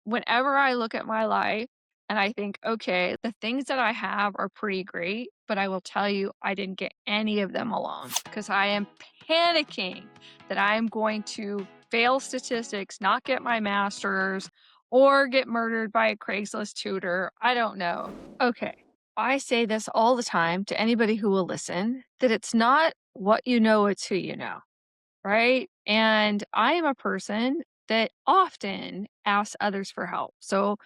whenever I look at my life and I think, okay, the things that I have are pretty great, but I will tell you, I didn't get any of them alone because I am panicking that I'm going to fail statistics, not get my master's, or get murdered by a Craigslist tutor. I don't know. Okay. I say this all the time to anybody who will listen that it's not what you know, it's who you know, right? And I am a person that often asks others for help. So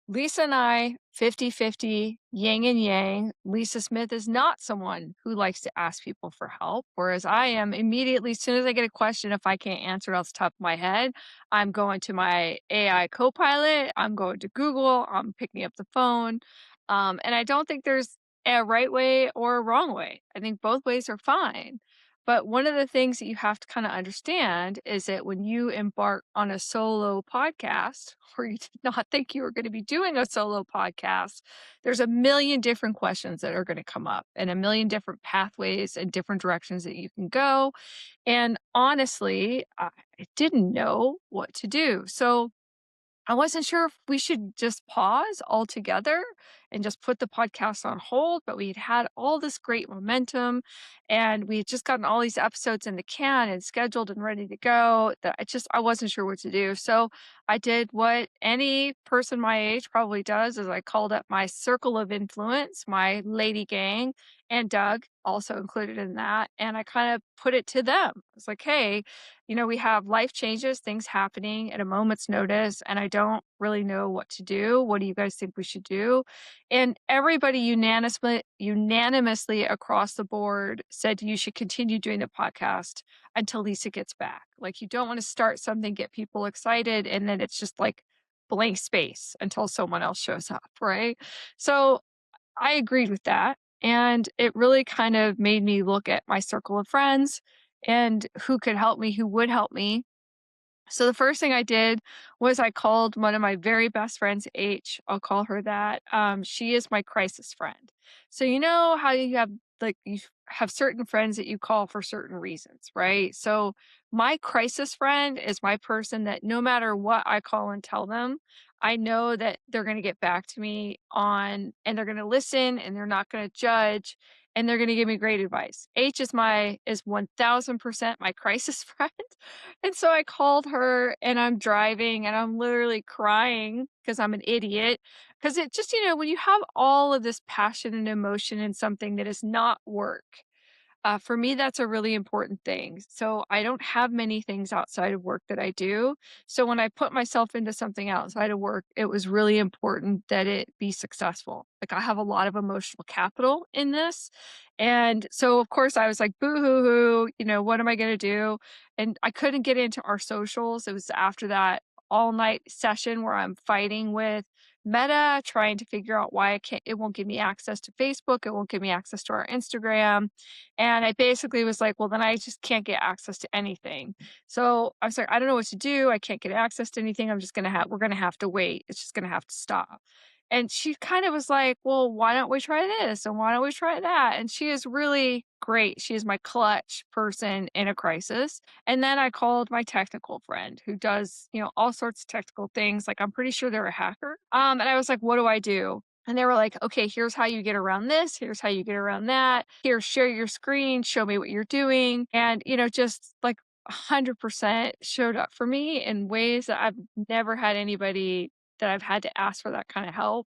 Lisa and I, 50-50, yin and yang. Lisa Smith is not someone who likes to ask people for help, whereas I am immediately, as soon as I get a question, if I can't answer it off the top of my head, I'm going to my AI co-pilot, I'm going to Google, I'm picking up the phone. And I don't think there's a right way or a wrong way. I think both ways are fine. But one of the things that you have to kind of understand is that when you embark on a solo podcast, or you did not think you were going to be doing a solo podcast, there's a million different questions that are going to come up and a million different pathways and different directions that you can go. And honestly, I didn't know what to do. So I wasn't sure if we should just pause altogether and just put the podcast on hold, but we had had all this great momentum and we had just gotten all these episodes in the can and scheduled and ready to go that I wasn't sure what to do. So I did what any person my age probably does is I called up my circle of influence, my lady gang, and Doug also included in that. And I kind of put it to them. It's like, hey, we have life changes, things happening at a moment's notice, and I don't really know what to do. What do you guys think we should do? And everybody unanimously across the board said you should continue doing the podcast until Lisa gets back. Like you don't want to start something, get people excited, and then it's just like blank space until someone else shows up, right? So I agreed with that. And it really kind of made me look at my circle of friends and who could help me, who would help me. So the first thing I did was I called one of my very best friends, H. I'll call her that. She is my crisis friend. So you know how you have certain friends that you call for certain reasons, right? So my crisis friend is my person that no matter what I call and tell them, I know that they're going to get back to me on and they're going to listen and they're not going to judge and they're going to give me great advice. H is 1000% my crisis friend. And so I called her and I'm driving and I'm literally crying because I'm an idiot. Because it just, when you have all of this passion and emotion in something that is not work, for me, that's a really important thing. So I don't have many things outside of work that I do. So when I put myself into something outside of work, it was really important that it be successful. Like I have a lot of emotional capital in this. And so, of course, I was like, boo hoo hoo, what am I going to do? And I couldn't get into our socials. It was after that all night session where I'm fighting with Meta, trying to figure out why it won't give me access to Facebook. It won't give me access to our Instagram. And I basically was like, well, then I just can't get access to anything. So I was like, I don't know what to do. I can't get access to anything. We're going to have to wait. It's just going to have to stop. And she kind of was like, well, why don't we try this? And why don't we try that? And she is really great. She is my clutch person in a crisis. And then I called my technical friend who does, all sorts of technical things. Like I'm pretty sure they're a hacker. And I was like, what do I do? And they were like, okay, here's how you get around this. Here's how you get around that. Here, share your screen, show me what you're doing. And, just like 100% showed up for me in ways that I've never had anybody that I've had to ask for that kind of help.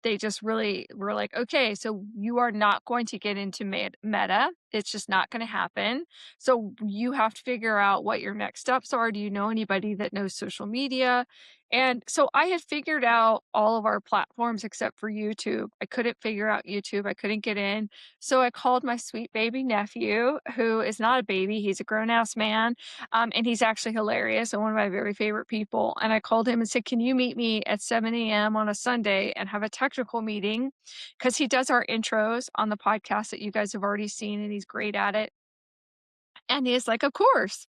They just really were like, okay, so you are not going to get into Meta. It's just not going to happen. So you have to figure out what your next steps are. Do you know anybody that knows social media? And so I had figured out all of our platforms except for YouTube. I couldn't figure out YouTube. I couldn't get in. So I called my sweet baby nephew, who is not a baby. He's a grown ass man. And he's actually hilarious and one of my very favorite people. And I called him and said, can you meet me at 7 a.m. on a Sunday and have a technical meeting? Because he does our intros on the podcast that you guys have already seen and he's great at it. And he's like, of course.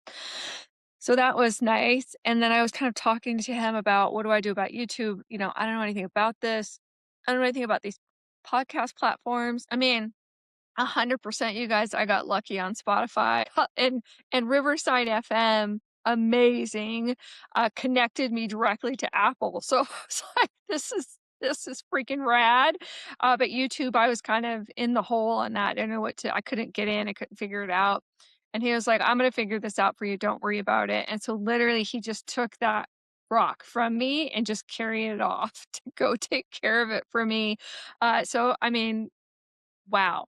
So that was nice. And then I was kind of talking to him about what do I do about YouTube? I don't know anything about this. I don't know anything about these podcast platforms. I mean, 100% you guys, I got lucky on Spotify and Riverside FM. amazing, connected me directly to Apple. So I was like, this is freaking rad. But YouTube, I was kind of in the hole on that. I didn't know what to, I couldn't get in, I couldn't figure it out. And he was like, I'm going to figure this out for you. Don't worry about it. And so literally, he just took that rock from me and just carried it off to go take care of it for me. So, I mean, wow.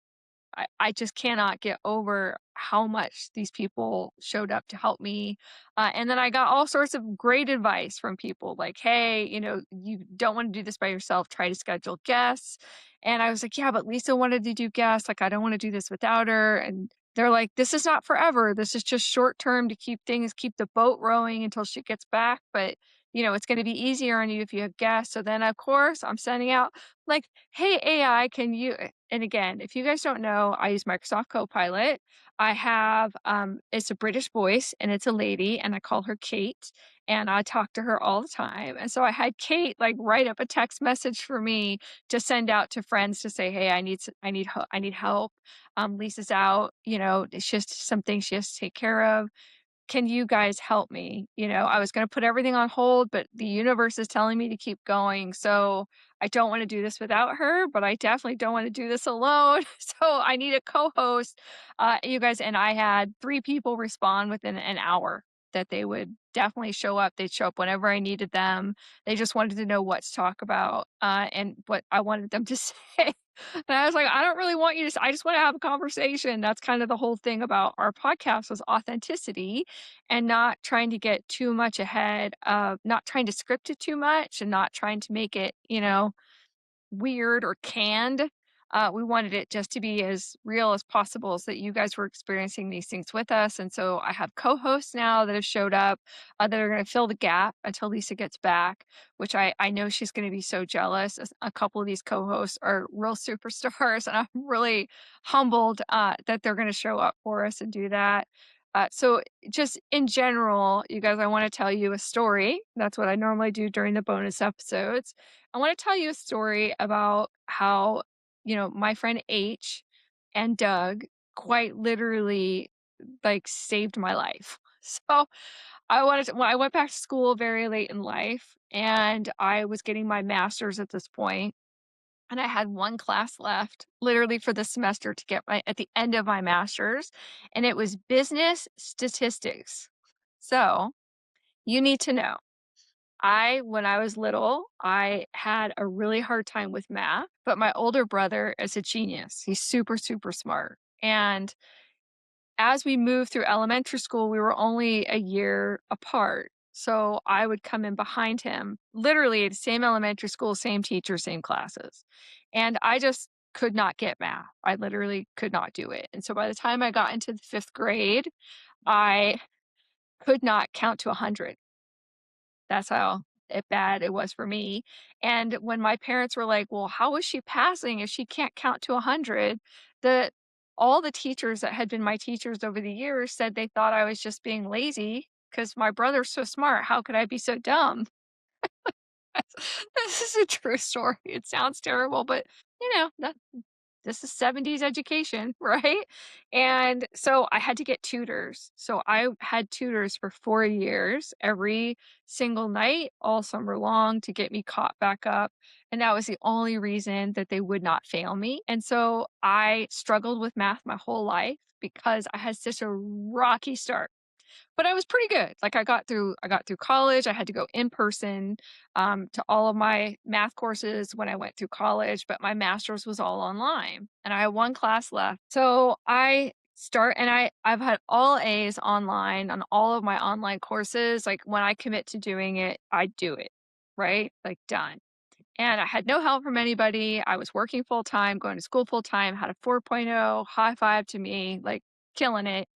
I just cannot get over how much these people showed up to help me. And then I got all sorts of great advice from people like, hey, you know, you don't want to do this by yourself. Try to schedule guests. And I was like, yeah, but Lisa wanted to do guests. Like, I don't want to do this without her. And they're like, this is not forever. This is just short term to keep the boat rowing until she gets back. But, you know, it's going to be easier on you if you have guests. So then, of course, I'm sending out like, hey, AI, can you? And again, if you guys don't know, I use Microsoft Copilot. I have it's a British voice and it's a lady and I call her Kate and I talk to her all the time. And so I had Kate like write up a text message for me to send out to friends to say, "Hey, I need help. Lisa's out, you know, it's just something she has to take care of. Can you guys help me?" You know, I was gonna put everything on hold, but the universe is telling me to keep going. So I don't want to do this without her, but I definitely don't want to do this alone. So I need a co-host. You guys, and I had 3 people respond within an hour that they would definitely show up. They'd show up whenever I needed them. They just wanted to know what to talk about and what I wanted them to say. And I was like, I don't really want you to, I just want to have a conversation. That's kind of the whole thing about our podcast was authenticity and not trying to get too much ahead of, not trying to script it too much and not trying to make it, you know, weird or canned. We wanted it just to be as real as possible so that you guys were experiencing these things with us. And so I have co hosts now that have showed up that are going to fill the gap until Lisa gets back, which I know she's going to be so jealous. A couple of these co hosts are real superstars, and I'm really humbled that they're going to show up for us and do that. So, just in general, you guys, I want to tell you a story. That's what I normally do during the bonus episodes. I want to tell you a story about how, you know, my friend H and Doug quite literally like saved my life. So I went back to school very late in life and I was getting my master's at this point, and I had one class left literally for the semester to get my at the end of my master's, and it was business statistics. So you need to know. When I was little, I had a really hard time with math, but my older brother is a genius. He's super, super smart. And as we moved through elementary school, we were only a year apart. So I would come in behind him, literally at the same elementary school, same teacher, same classes. And I just could not get math. I literally could not do it. And so by the time I got into the 5th grade, I could not count to 100. That's how bad it was for me. And when my parents were like, "Well, how is she passing if she can't count to 100?" The all the teachers that had been my teachers over the years said they thought I was just being lazy because my brother's so smart. How could I be so dumb? This is a true story. It sounds terrible, but you know, this is 70s education, right? And so I had to get tutors. So I had tutors for 4 years every single night, all summer long to get me caught back up. And that was the only reason that they would not fail me. And so I struggled with math my whole life because I had such a rocky start, but I was pretty good. Like I got through college. I had to go in person to all of my math courses when I went through college, but my master's was all online and I had one class left. So I've had all A's online on all of my online courses. Like when I commit to doing it, I do it, right? Like done. And I had no help from anybody. I was working full time, going to school full time, had a 4.0, high five to me, like killing it,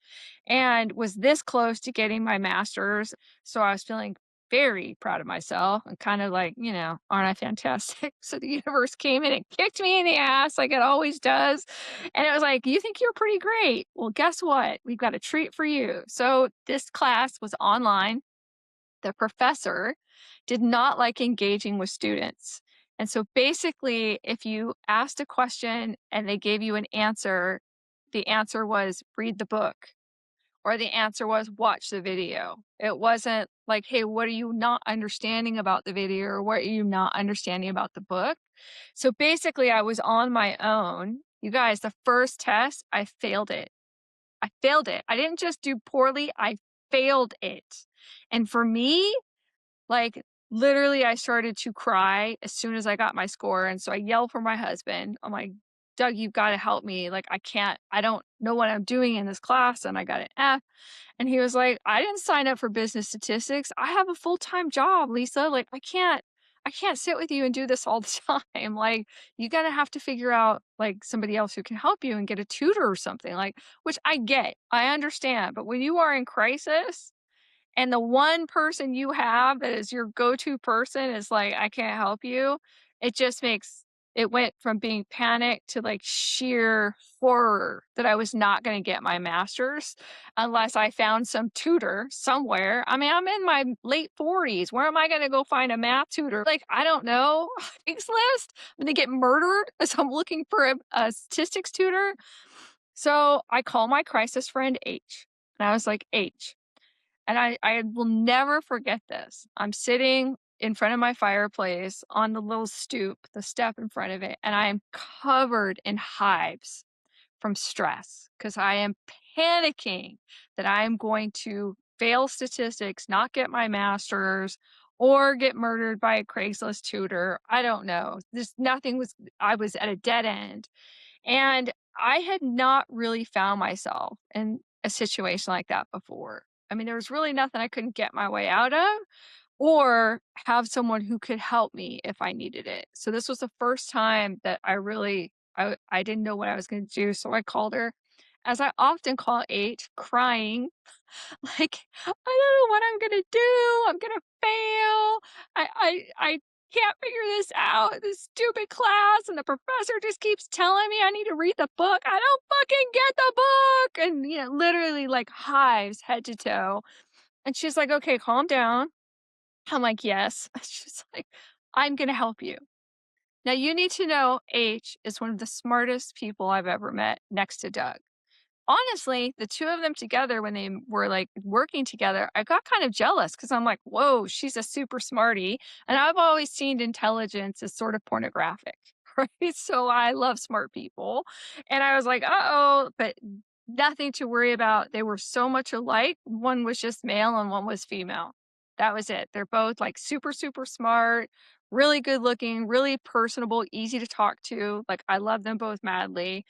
and was this close to getting my master's. So I was feeling very proud of myself and kind of like, you know, aren't I fantastic? So the universe came in and kicked me in the ass like it always does. And it was like, you think you're pretty great. Well, guess what? We've got a treat for you. So this class was online. The professor did not like engaging with students. And so basically, if you asked a question and they gave you an answer, the answer was read the book or the answer was, "Watch the video." It wasn't like, "Hey, what are you not understanding about the video, or what are you not understanding about the book?" So, basically, I was on my own. You guys, the first test, I failed it. I failed it. I didn't just do poorly, I failed it. And for me, like, literally, I started to cry as soon as I got my score, and so I yelled for my husband. I'm like, "Doug, you've gotta help me, like, I don't know what I'm doing in this class, and I got an F." And he was like, "I didn't sign up for business statistics. I have a full-time job, Lisa, like, I can't sit with you and do this all the time, like, you gotta have to figure out, like, somebody else who can help you and get a tutor or something," like, which I get, I understand, but when you are in crisis and the one person you have that is your go-to person is like, "I can't help you," it just makes it went from being panic to, like, sheer horror that I was not gonna get my master's unless I found some tutor somewhere. I mean, I'm in my late 40s. Where am I gonna go find a math tutor? Like, I don't know. Craigslist? I'm gonna get murdered as I'm looking for a statistics tutor. So, I call my crisis friend H, and I was like, "H," and I will never forget this. I'm sitting in front of my fireplace on the little stoop, the step in front of it, and I am covered in hives from stress because I am panicking that I am going to fail statistics, not get my master's, or get murdered by a Craigslist tutor. I don't know. There's nothing was I was at a dead end. And I had not really found myself in a situation like that before. I mean, there was really nothing I couldn't get my way out of or have someone who could help me if I needed it. So this was the first time that I didn't know what I was going to do. So I called her, as I often call H, crying like, "I don't know what I'm gonna do. I'm gonna fail. I can't figure this out, this stupid class, and the professor just keeps telling me I need to read the book. I don't fucking get the book." And, literally like hives head to toe. And she's like, "Okay, calm down." I'm like, "Yes." She's like, "I'm gonna help you. Now you need to know H is one of the smartest people I've ever met next to Doug." Honestly, the 2 of them together when they were, like, working together, I got kind of jealous because 'cause I'm like, "Whoa, she's a super smarty," and I've always seen intelligence as sort of pornographic, right? So I love smart people, and I was like, "Uh-oh," but nothing to worry about. They were so much alike. One was just male and one was female. That was it. They're both, like, super, super smart, really good looking, really personable, easy to talk to. Like, I love them both madly.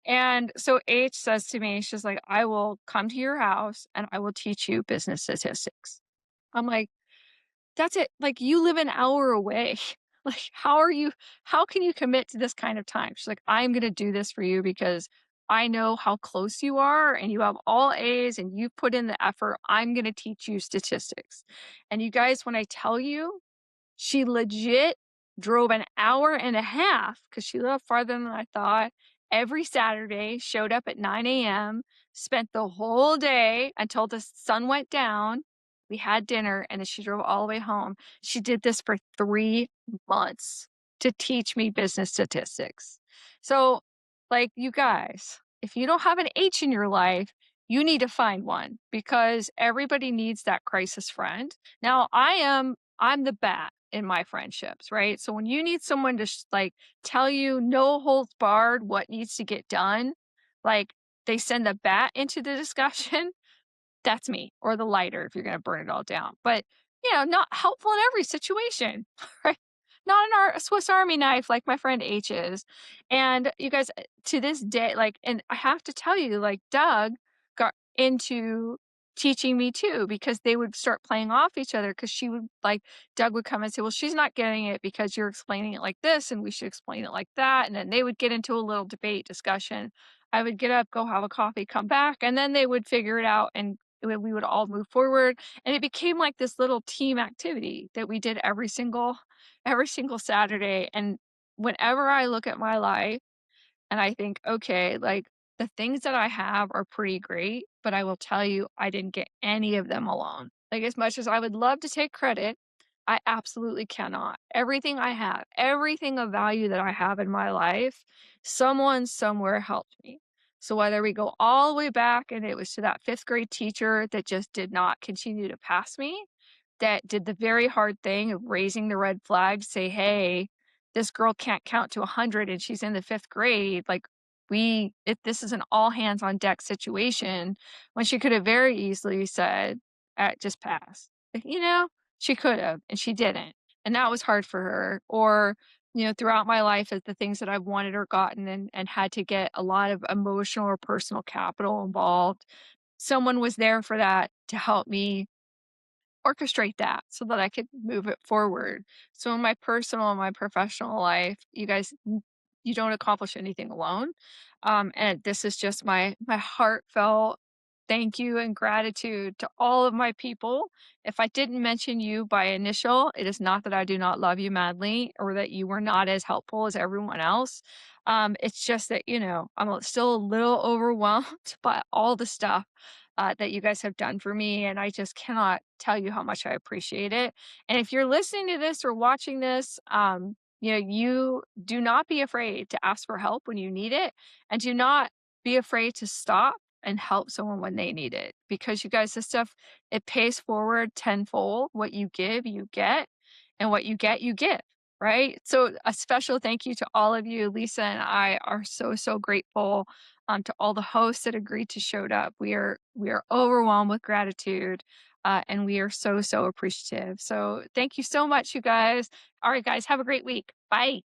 And so H says to me, she's like, "I will come to your house and I will teach you business statistics." I'm like, "That's it. Like, you live an hour away. Like, how can you commit to this kind of time?" She's like, "I'm going to do this for you because I know how close you are and you have all A's and you put in the effort. I'm going to teach you statistics." And you guys, when I tell you, she legit drove an hour and a half because she lived farther than I thought. Every Saturday, showed up at 9 a.m., spent the whole day until the sun went down. We had dinner, and then she drove all the way home. She did this for 3 months to teach me business statistics. So, like, you guys, if you don't have an H in your life, you need to find one because everybody needs that crisis friend. Now, I'm the bat in my friendships, right? So when you need someone to like tell you no holds barred what needs to get done, like they send the bat into the discussion, that's me, or the lighter if you're gonna burn it all down. But, not helpful in every situation, right? Not an Swiss Army knife like my friend H is. And you guys, to this day, like, and I have to tell you, like, Doug got into teaching me too because they would start playing off each other because she would like Doug would come and say, "Well, she's not getting it because you're explaining it like this, and we should explain it like that." And then they would get into a little debate discussion. I would get up, go have a coffee, come back, and then they would figure it out and we would all move forward, and it became like this little team activity that we did every single Saturday, and whenever I look at my life and I think, "Okay, like, the things that I have are pretty great, but I will tell you, I didn't get any of them alone." Like, as much as I would love to take credit, I absolutely cannot. Everything I have, everything of value that I have in my life, someone somewhere helped me. So whether we go all the way back and it was to that 5th grade teacher that just did not continue to pass me, that did the very hard thing of raising the red flag to say, "Hey, this girl can't count to 100 and she's in the 5th grade, like, this is an all hands on deck situation," when she could have very easily said, just pass." Like, she could have, and she didn't, and that was hard for her. Or, throughout my life, as the things that I've wanted or gotten and had to get a lot of emotional or personal capital involved, someone was there for that to help me orchestrate that so that I could move it forward. So in my personal and my professional life, you don't accomplish anything alone. And this is just my heartfelt thank you and gratitude to all of my people. If I didn't mention you by initial, it is not that I do not love you madly or that you were not as helpful as everyone else. It's just that, still a little overwhelmed by all the stuff that you guys have done for me. And I just cannot tell you how much I appreciate it. And if you're listening to this or watching this, you do not be afraid to ask for help when you need it. And do not be afraid to stop and help someone when they need it. Because you guys, this stuff, it pays forward tenfold. What you give, you get. And what you get, you give. Right. So a special thank you to all of you. Lisa and I are so, so grateful to all the hosts that agreed to showed up. We are overwhelmed with gratitude, and we are so so appreciative. So thank you so much, you guys. All right, guys, have a great week. Bye.